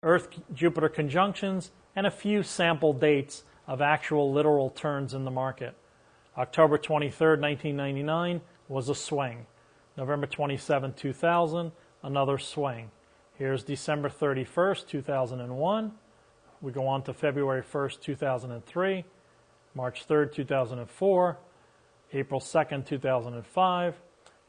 Earth-Jupiter conjunctions, and a few sample dates of actual literal turns in the market. October 23rd, 1999 was a swing. November 27, 2000, another swing. Here's December 31st, 2001. We go on to February 1st, 2003, March 3rd, 2004, April 2nd, 2005,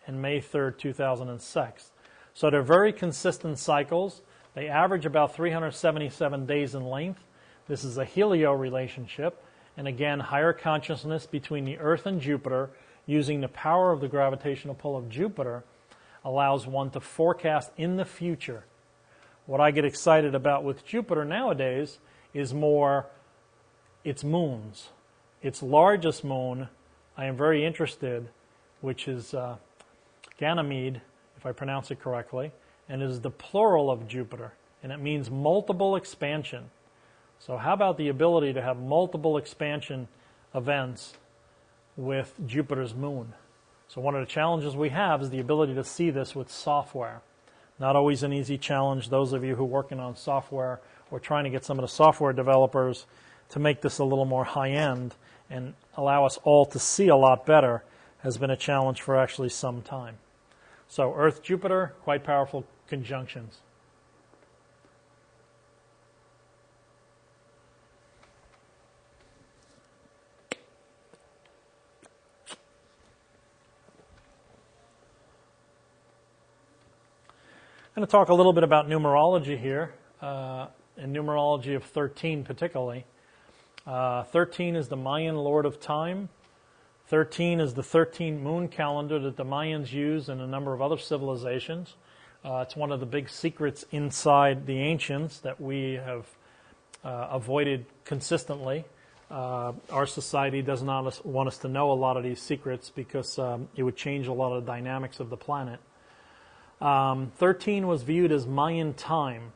and May 3rd, 2006. So they're very consistent cycles. They average about 377 days in length. This is a helio relationship, and again, higher consciousness between the Earth and Jupiter using the power of the gravitational pull of Jupiter allows one to forecast in the future. What I get excited about with Jupiter nowadays is more its moons. Its largest moon, I am very interested, which is Ganymede, if I pronounce it correctly, and is the plural of Jupiter, and it means multiple expansion. So how about the ability to have multiple expansion events with Jupiter's moon? So one of the challenges we have is the ability to see this with software. Not always an easy challenge. Those of you who are working on software or trying to get some of the software developers to make this a little more high-end and allow us all to see a lot better has been a challenge for actually some time. So Earth-Jupiter, quite powerful conjunctions. I'm going to talk a little bit about numerology here, and numerology of 13 particularly. 13 is the Mayan Lord of Time. 13 is the 13 moon calendar that the Mayans use and a number of other civilizations. It's one of the big secrets inside the ancients that we have avoided consistently. Our society does not want us to know a lot of these secrets because it would change a lot of the dynamics of the planet. 13 was viewed as Mayan time.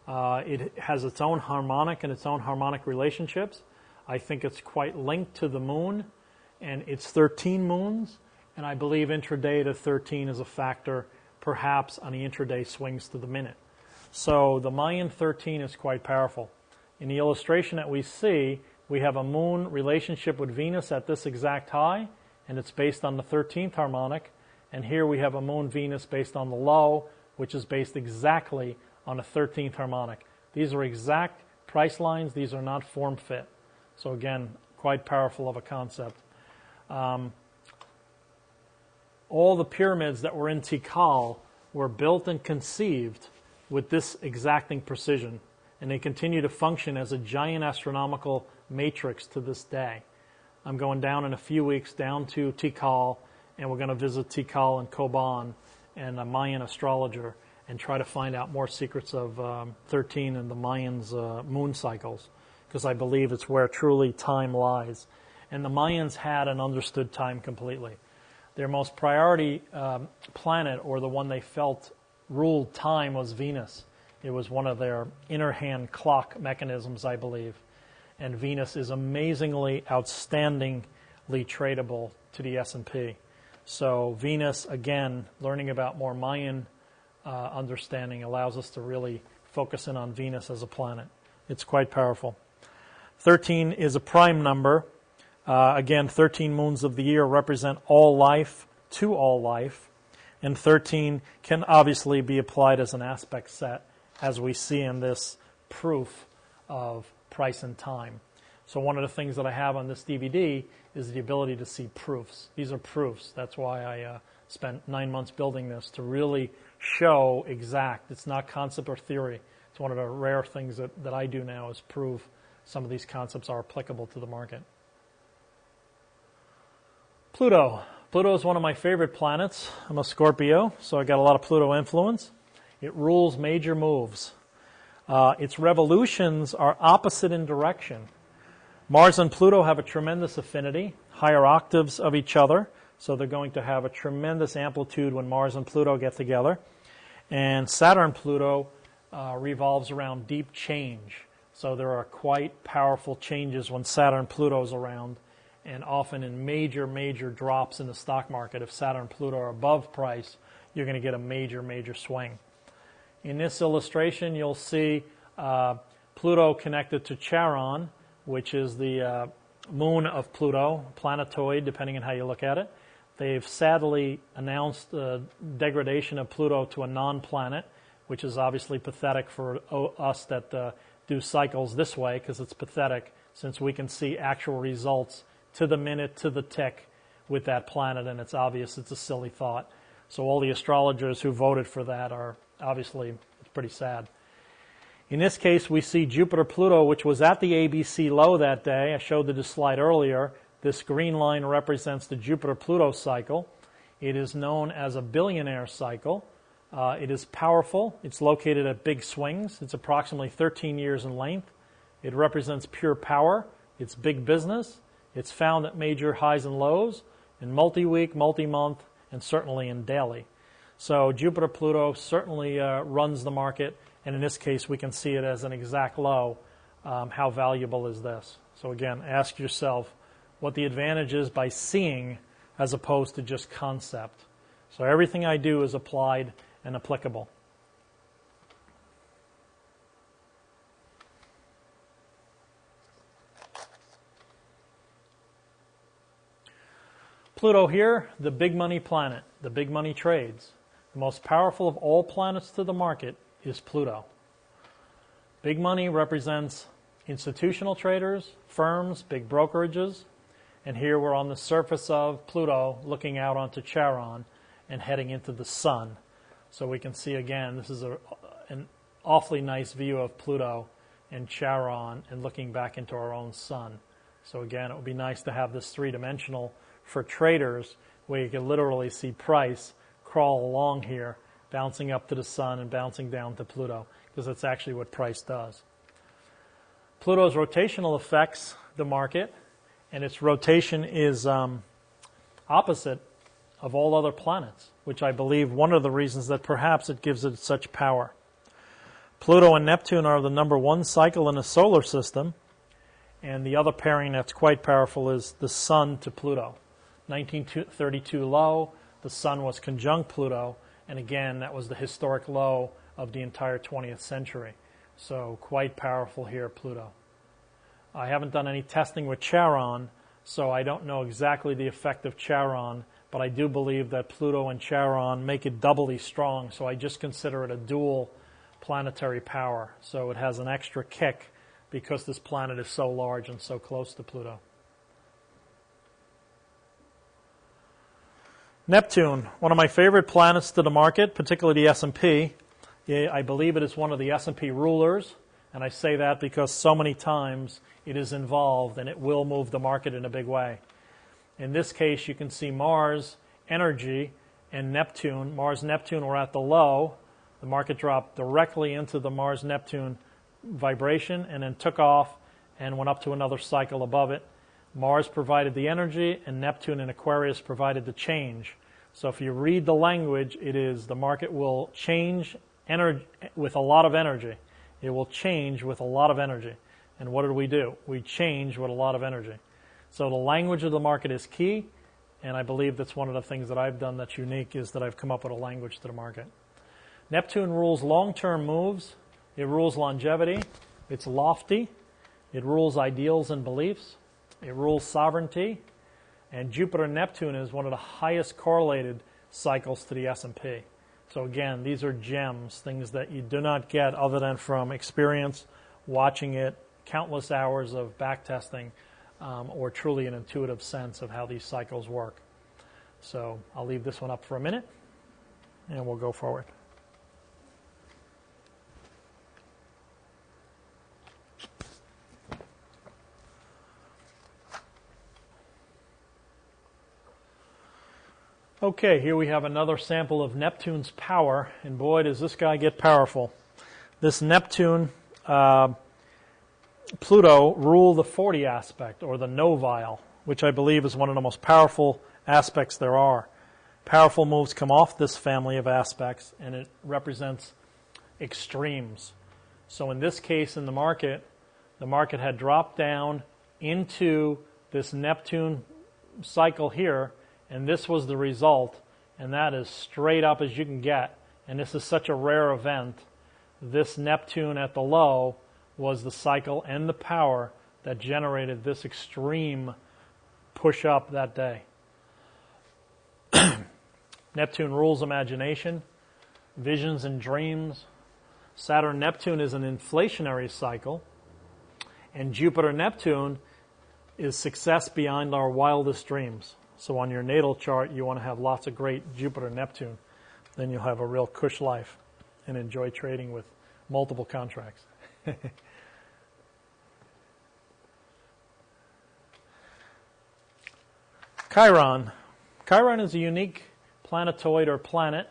It has its own harmonic and its own harmonic relationships. I think it's quite linked to the moon, and it's 13 moons, and I believe intraday to 13 is a factor, perhaps on the intraday swings to the minute. So the Mayan 13 is quite powerful. In the illustration that we see, we have a moon relationship with Venus at this exact high, and it's based on the 13th harmonic. And here we have a moon-Venus based on the low, which is based exactly on a 13th harmonic. These are exact price lines. These are not form-fit. So again, quite powerful of a concept. All the pyramids that were in Tikal were built and conceived with this exacting precision, and they continue to function as a giant astronomical matrix to this day. I'm going down in a few weeks down to Tikal, and we're going to visit Tikal and Koban and a Mayan astrologer and try to find out more secrets of 13 and the Mayans' moon cycles, because I believe it's where truly time lies. And the Mayans had and understood time completely. Their most priority planet, or the one they felt ruled time, was Venus. It was one of their inner hand clock mechanisms, I believe. And Venus is amazingly, outstandingly tradable to the S&P. So Venus, again, learning about more Mayan understanding allows us to really focus in on Venus as a planet. It's quite powerful. 13 is a prime number. Again, 13 moons of the year represent all life to all life. And 13 can obviously be applied as an aspect set, as we see in this proof of price and time. So one of the things that I have on this DVD is the ability to see proofs. These are proofs. That's why I spent 9 months building this, to really show exact. It's not concept or theory. It's one of the rare things that I do now, is prove some of these concepts are applicable to the market. Pluto. Pluto is one of my favorite planets. I'm a Scorpio, so I got a lot of Pluto influence. It rules major moves. Its revolutions are opposite in direction. Mars and Pluto have a tremendous affinity, higher octaves of each other, so they're going to have a tremendous amplitude when Mars and Pluto get together. And Saturn-Pluto revolves around deep change, so there are quite powerful changes when Saturn-Pluto is around, and often in major, major drops in the stock market. If Saturn-Pluto are above price, you're going to get a major, major swing. In this illustration, you'll see Pluto connected to Charon, which is the moon of Pluto, planetoid, depending on how you look at it. They've sadly announced the degradation of Pluto to a non-planet, which is obviously pathetic for us that do cycles this way, because it's pathetic since we can see actual results to the minute, to the tick with that planet, and it's obvious it's a silly thought. So all the astrologers who voted for that are obviously, it's pretty sad. In this case, we see Jupiter-Pluto, which was at the ABC low that day. I showed the slide earlier. This green line represents the Jupiter-Pluto cycle. It is known as a billionaire cycle. It is powerful. It's located at big swings. It's approximately 13 years in length. It represents pure power. It's big business. It's found at major highs and lows, in multi-week, multi-month, and certainly in daily. So Jupiter-Pluto certainly runs the market, and in this case we can see it as an exact low. How valuable is this? So again, ask yourself what the advantage is by seeing as opposed to just concept. So everything I do is applied and applicable. Pluto here, the big money planet, the big money trades. The most powerful of all planets to the market is Pluto. Big money represents institutional traders, firms, big brokerages, and here we're on the surface of Pluto looking out onto Charon and heading into the sun. So we can see again, this is an awfully nice view of Pluto and Charon and looking back into our own sun. So again, it would be nice to have this three-dimensional for traders where you can literally see price crawl along here, bouncing up to the sun and bouncing down to Pluto, because that's actually what price does. Pluto's rotational affects the market, and its rotation is opposite of all other planets, which I believe one of the reasons that perhaps it gives it such power. Pluto and Neptune are the number one cycle in the solar system, and the other pairing that's quite powerful is the Sun to Pluto. 1932 low, the Sun was conjunct Pluto, and again, that was the historic low of the entire 20th century. So quite powerful here, Pluto. I haven't done any testing with Charon, so I don't know exactly the effect of Charon, but I do believe that Pluto and Charon make it doubly strong, so I just consider it a dual planetary power. So it has an extra kick because this planet is so large and so close to Pluto. Neptune, one of my favorite planets to the market, particularly the S&P. I believe it is one of the S&P rulers, and I say that because so many times it is involved and it will move the market in a big way. In this case, you can see Mars, energy, and Neptune. Mars, Neptune were at the low. The market dropped directly into the Mars-Neptune vibration and then took off and went up to another cycle above it. Mars provided the energy, and Neptune in Aquarius provided the change. So if you read the language, it is the market will change with a lot of energy. It will change with a lot of energy. And what do? We change with a lot of energy. So the language of the market is key, and I believe that's one of the things that I've done that's unique is that I've come up with a language to the market. Neptune rules long-term moves. It rules longevity. It's lofty. It rules ideals and beliefs. It rules sovereignty, and Jupiter and Neptune is one of the highest correlated cycles to the S&P. So again, these are gems, things that you do not get other than from experience, watching it, countless hours of backtesting, or truly an intuitive sense of how these cycles work. So I'll leave this one up for a minute, and we'll go forward. Okay, here we have another sample of Neptune's power, and boy, does this guy get powerful. This Neptune, Pluto, rule the 40 aspect, or the novile, which I believe is one of the most powerful aspects there are. Powerful moves come off this family of aspects, and it represents extremes. So in this case in the market had dropped down into this Neptune cycle here, and this was the result, and that is straight up as you can get. And this is such a rare event this Neptune at the low was the cycle and the power that generated this extreme push up that day. Neptune rules imagination, visions and dreams. Saturn-Neptune is an inflationary cycle, and Jupiter-Neptune is success beyond our wildest dreams. So on your natal chart, you want to have lots of great Jupiter-Neptune. Then you'll have a real cush life and enjoy trading with multiple contracts. Chiron. Chiron is a unique planetoid or planet.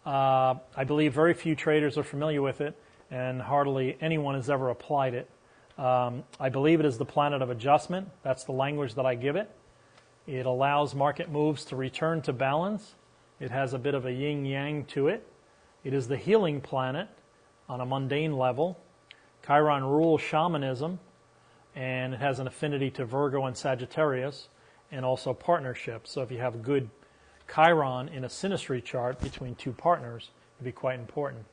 I believe very few traders are familiar with it, and hardly anyone has ever applied it. I believe it is the planet of adjustment. That's the language that I give it. It allows market moves to return to balance. It has a bit of a yin-yang to it. It is the healing planet on a mundane level. Chiron rules shamanism, and it has an affinity to Virgo and Sagittarius, and also partnerships. So if you have a good Chiron in a synastry chart between two partners, it'd be quite important.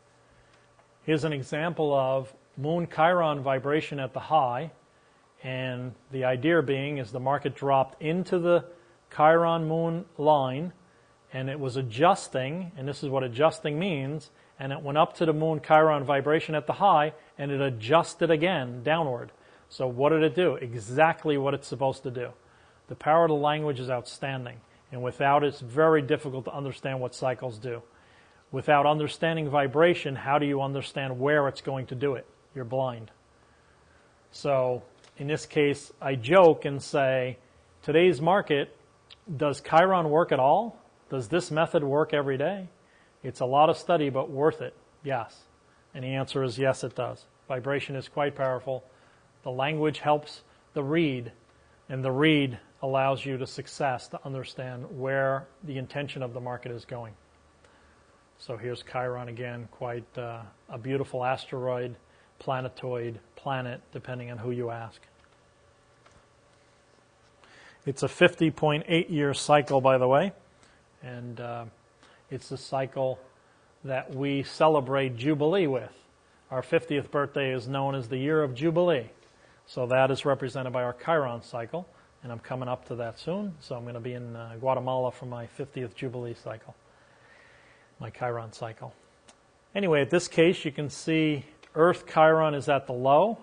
Here's an example of Moon Chiron vibration at the high, and the idea being is the market dropped into the Chiron Moon line, and it was adjusting, and this is what adjusting means, and it went up to the Moon Chiron vibration at the high, and it adjusted again downward. So what did it do? Exactly what it's supposed to do. The power of the language is outstanding, and without it, it's very difficult to understand what cycles do. Without understanding vibration, how do you understand where it's going to do it? You're blind. So in this case, I joke and say, today's market, does Chiron work at all? Does this method work every day? It's a lot of study, but worth it, yes. And the answer is yes, it does. Vibration is quite powerful. The language helps the read, and the read allows you to success to understand where the intention of the market is going. So here's Chiron again, quite a beautiful asteroid, planetoid, planet, depending on who you ask. It's a 50.8-year cycle, by the way, and it's the cycle that we celebrate Jubilee with. Our 50th birthday is known as the year of Jubilee. So that is represented by our Chiron cycle, and I'm coming up to that soon. So I'm going to be in Guatemala for my 50th Jubilee cycle, my Chiron cycle. Anyway, at this case, you can see Earth Chiron is at the low.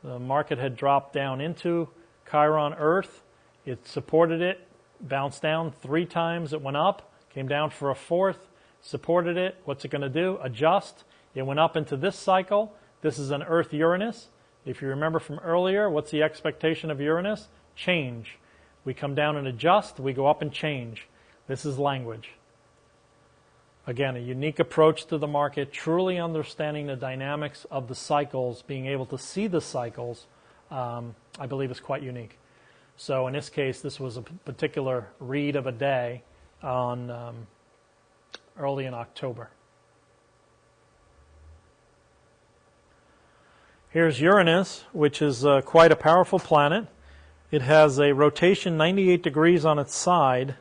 The market had dropped down into Chiron Earth. It supported it, bounced down 3 times. It went up, came down for a 4th, supported it. What's it going to do? Adjust. It went up into this cycle. This is an Earth Uranus. If you remember from earlier, what's the expectation of Uranus? Change. We come down and adjust. We go up and change. This is language. Again, a unique approach to the market, truly understanding the dynamics of the cycles, being able to see the cycles, I believe is quite unique. So in this case, this was a particular read of a day on early in October. Here's Uranus, which is quite a powerful planet. It has a rotation 98 degrees on its side.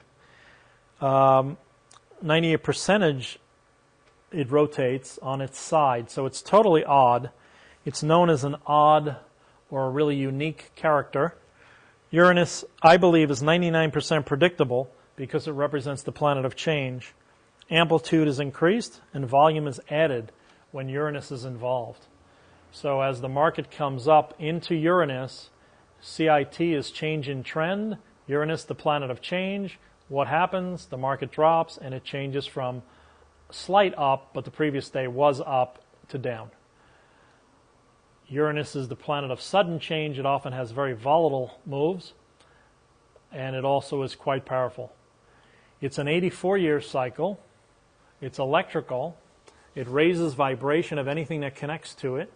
98% it rotates on its side, so it's totally odd. It's known as an odd or a really unique character. Uranus, I believe, is 99% predictable because it represents the planet of change. Amplitude is increased and volume is added when Uranus is involved. So as the market comes up into Uranus, CIT is change in trend. Uranus, the planet of change. What happens? The market drops and it changes from slight up, but the previous day was up, to down. Uranus is the planet of sudden change. It often has very volatile moves, and it also is quite powerful. It's an 84-year cycle. It's electrical. It raises vibration of anything that connects to it.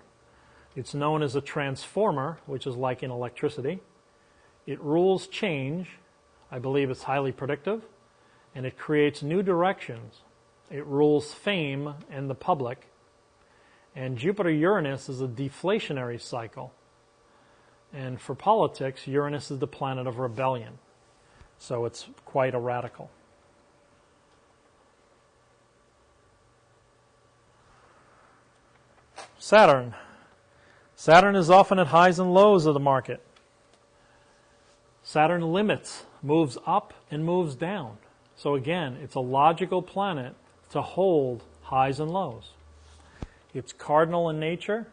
It's known as a transformer, which is like in electricity. It rules change. I believe it's highly predictive. And it creates new directions. It rules fame and the public. And Jupiter-Uranus is a deflationary cycle. And for politics, Uranus is the planet of rebellion. So it's quite a radical. Saturn. Saturn is often at highs and lows of the market. Saturn limits, moves up and moves down. So again, it's a logical planet to hold highs and lows. It's cardinal in nature.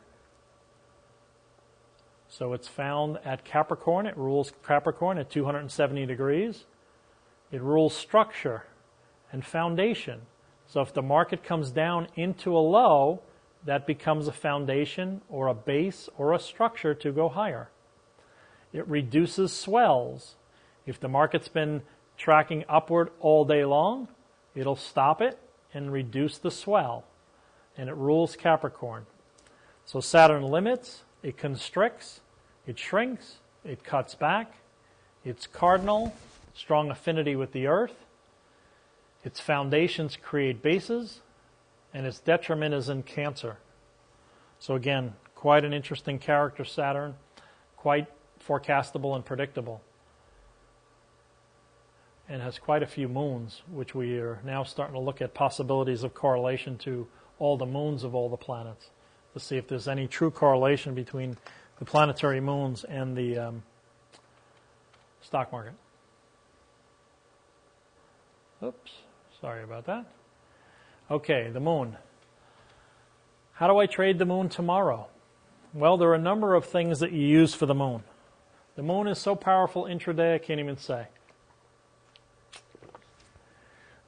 So it's found at Capricorn. It rules Capricorn at 270 degrees. It rules structure and foundation. So if the market comes down into a low, that becomes a foundation or a base or a structure to go higher. It reduces swells. If the market's been tracking upward all day long, it'll stop it and reduce the swell. And it rules Capricorn. So Saturn limits, it constricts, it shrinks, it cuts back. It's cardinal, strong affinity with the earth. Its foundations create bases, and its detriment is in Cancer. So again, quite an interesting character, Saturn, quite forecastable and predictable, and has quite a few moons, which we are now starting to look at possibilities of correlation to all the moons of all the planets to see if there's any true correlation between the planetary moons and the stock market. Oops, sorry about that. Okay, the moon. How do I trade the moon tomorrow? Well, there are a number of things that you use for the moon. The moon is so powerful intraday, I can't even say.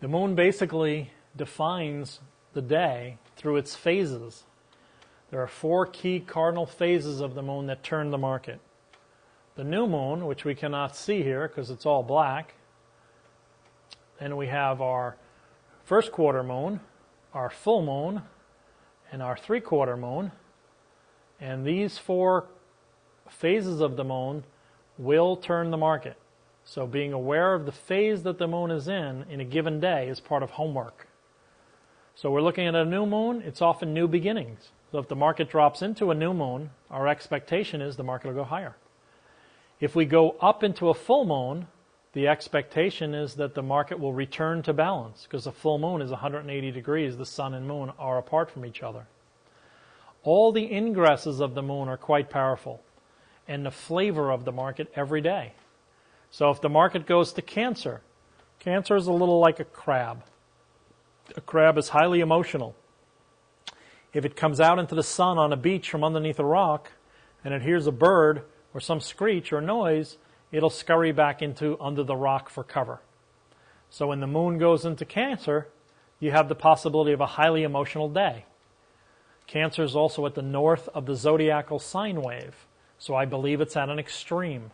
The moon basically defines the day through its phases. There are 4 key cardinal phases of the moon that turn the market. The new moon, which we cannot see here because it's all black. Then we have our first quarter moon, our full moon, and our 3/4 moon. And these 4 phases of the moon will turn the market. So being aware of the phase that the moon is in a given day is part of homework. So we're looking at a new moon, it's often new beginnings. So if the market drops into a new moon, our expectation is the market will go higher. If we go up into a full moon, the expectation is that the market will return to balance because a full moon is 180 degrees. The sun and moon are apart from each other. All the ingresses of the moon are quite powerful and the flavor of the market every day. So if the market goes to Cancer, Cancer is a little like a crab. A crab is highly emotional. If it comes out into the sun on a beach from underneath a rock and it hears a bird or some screech or noise, it'll scurry back into under the rock for cover. So when the moon goes into Cancer, you have the possibility of a highly emotional day. Cancer is also at the north of the zodiacal sine wave, so I believe it's at an extreme.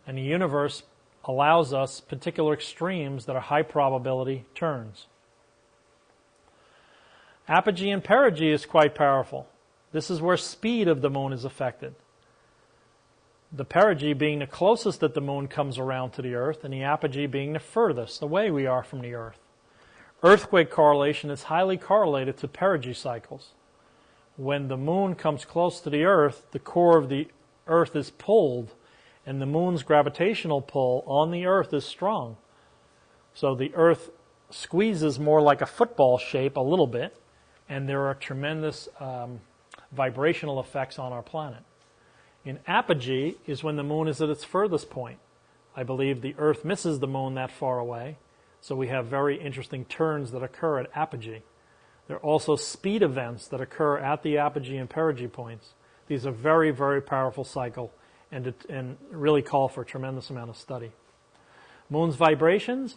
And the universe allows us particular extremes that are high probability turns. Apogee and perigee is quite powerful. This is where speed of the moon is affected. The perigee being the closest that the moon comes around to the earth, and the apogee being the furthest away we are from the earth. Earthquake correlation is highly correlated to perigee cycles. When the moon comes close to the earth, the core of the earth is pulled, and the moon's gravitational pull on the earth is strong. So the earth squeezes more like a football shape a little bit, and there are tremendous vibrational effects on our planet. In apogee is when the moon is at its furthest point. I believe the earth misses the moon that far away, so we have very interesting turns that occur at apogee. There are also speed events that occur at the apogee and perigee points. These are very, very powerful cycle and really call for a tremendous amount of study. Moon's vibrations,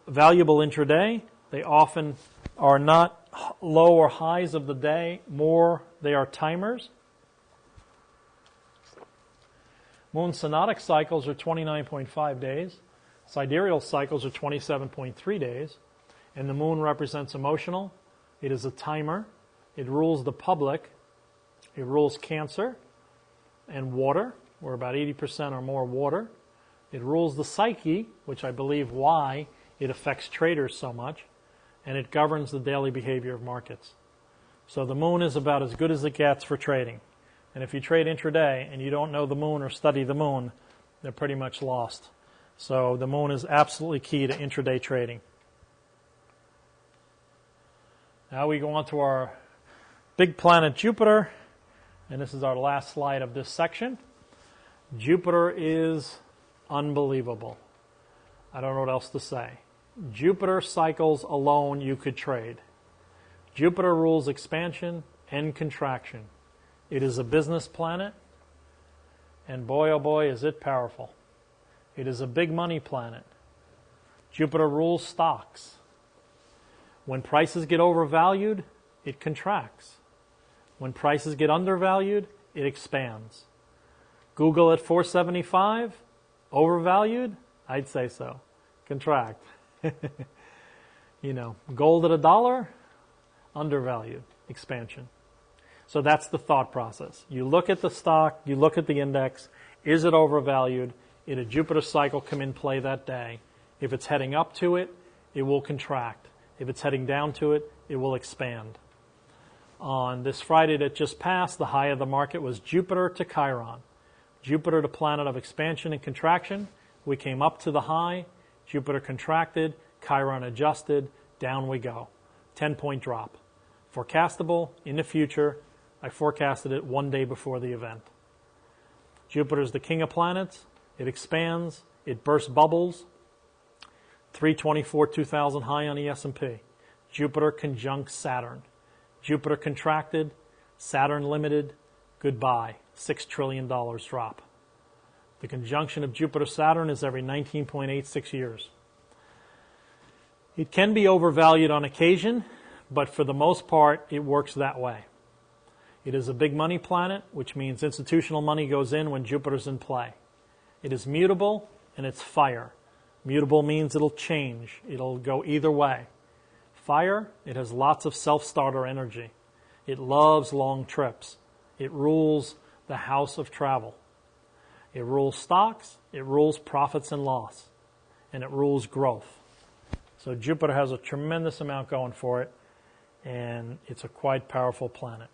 valuable intraday. They often are not low or highs of the day, more they are timers. Moon synodic cycles are 29.5 days. Sidereal cycles are 27.3 days. And the moon represents emotional. It is a timer. It rules the public. It rules Cancer and water. We're about 80% or more water. It rules the psyche, which I believe why it affects traders so much. And it governs the daily behavior of markets. So the moon is about as good as it gets for trading. And if you trade intraday and you don't know the moon or study the moon, they're pretty much lost. So the moon is absolutely key to intraday trading. Now we go on to our big planet Jupiter. and this is our last slide of this section. Jupiter is unbelievable. I don't know what else to say. Jupiter cycles alone you could trade. Jupiter rules expansion and contraction. It is a business planet, and boy, oh boy, is it powerful. It is a big money planet. Jupiter rules stocks. When prices get overvalued, it contracts. When prices get undervalued, it expands. Google at 475, overvalued? I'd say so. Contract. Gold at $1, undervalued, expansion. So that's the thought process. You look at the stock, you look at the index, is it overvalued? Did a Jupiter cycle come in play that day? If it's heading up to it, it will contract. If it's heading down to it, it will expand. On this Friday that just passed, the high of the market was Jupiter to Chiron. Jupiter, the planet of expansion and contraction. We came up to the high. Jupiter contracted. Chiron adjusted. Down we go. 10-point drop. Forecastable in the future. I forecasted it one day before the event. Jupiter is the king of planets. It expands. It bursts bubbles. 324,2000 high on the S&P. Jupiter conjunct Saturn. Jupiter contracted. Saturn limited. Goodbye. $6 trillion drop. The conjunction of Jupiter-Saturn is every 19.86 years. It can be overvalued on occasion, but for the most part, it works that way. It is a big money planet, which means institutional money goes in when Jupiter's in play. It is mutable, and it's fire. Mutable means it'll change. It'll go either way. Fire, it has lots of self-starter energy. It loves long trips. It rules the house of travel. It rules stocks. It rules profits and loss. And it rules growth. So Jupiter has a tremendous amount going for it, and it's a quite powerful planet.